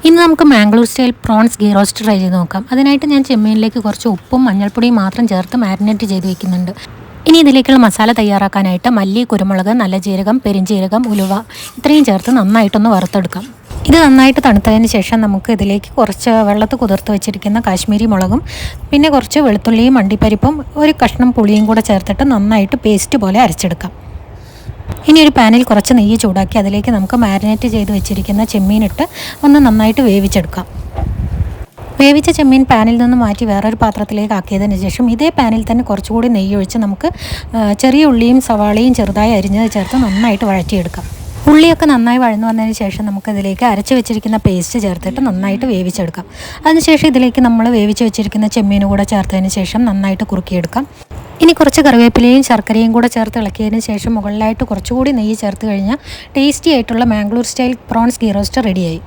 ഇന്ന് നമുക്ക് Mangalore style prawns ghee roast try ചെയ്ത് നോക്കാം. അതിനായിട്ട് ഞാൻ ചെമ്മീനിലേക്ക് കുറച്ച് ഉപ്പും മഞ്ഞൾപ്പൊടിയും മാത്രം ചേർത്ത് മാരിനേറ്റ് ചെയ്ത് വെക്കുന്നുണ്ട്. ഇനി ഇതിലേക്കുള്ള മസാല തയ്യാറാക്കാനായിട്ട് മല്ലി, കുരുമുളക്, നല്ല ജീരകം, പെരിഞ്ജീരകം, ഉലുവ ഇത്രയും ചേർത്ത് നന്നായിട്ടൊന്ന് വറുത്തെടുക്കാം. ഇത് നന്നായിട്ട് തണുത്തതിന് ശേഷം നമുക്ക് ഇതിലേക്ക് കുറച്ച് വെള്ളത്തിൽ കുതിർത്ത് വെച്ചിരിക്കുന്ന കാശ്മീരി മുളകും പിന്നെ കുറച്ച് വെളുത്തുള്ളിയും അണ്ടിപ്പരിപ്പും ഒരു കഷ്ണം പുളിയും കൂടെ ചേർത്തിട്ട് നന്നായിട്ട് പേസ്റ്റ് പോലെ അരച്ചെടുക്കാം. ഇനി ഒരു പാനിൽ കുറച്ച് നെയ്യ് ചൂടാക്കി അതിലേക്ക് നമുക്ക് മാരിനേറ്റ് ചെയ്ത് വെച്ചിരിക്കുന്ന ചെമ്മീനിട്ട് ഒന്ന് നന്നായിട്ട് വേവിച്ചെടുക്കാം. വേവിച്ച ചെമ്മീൻ പാനിൽ നിന്ന് മാറ്റി വേറൊരു പാത്രത്തിലേക്ക് ആക്കിയതിന് ശേഷം ഇതേ പാനിൽ തന്നെ കുറച്ചുകൂടി നെയ്യ് ഒഴിച്ച് നമുക്ക് ചെറിയ ഉള്ളിയും സവാളയും ചെറുതായി അരിഞ്ഞത് ചേർത്ത് നന്നായിട്ട് വഴറ്റിയെടുക്കാം. ഉള്ളിയൊക്കെ നന്നായി വഴന്നു വന്നതിന് ശേഷം നമുക്കതിലേക്ക് അരച്ച് വെച്ചിരിക്കുന്ന പേസ്റ്റ് ചേർത്തിട്ട് നന്നായിട്ട് വേവിച്ചെടുക്കാം. അതിനുശേഷം ഇതിലേക്ക് നമ്മൾ വേവിച്ച് വെച്ചിരിക്കുന്ന ചെമ്മീനും കൂടെ ചേർത്തതിന് ശേഷം നന്നായിട്ട് കുറുക്കിയെടുക്കാം. ഇനി കുറച്ച് കറിവേപ്പിലയും ശർക്കരയും കൂടെ ചേർത്ത് ഇളക്കിയതിന് ശേഷം മുകളിലായിട്ട് കുറച്ചുകൂടി നെയ്യ് ചേർത്ത് കഴിഞ്ഞാൽ ടേസ്റ്റി ആയിട്ടുള്ള Mangalore style prawns ghee roast റെഡിയായി.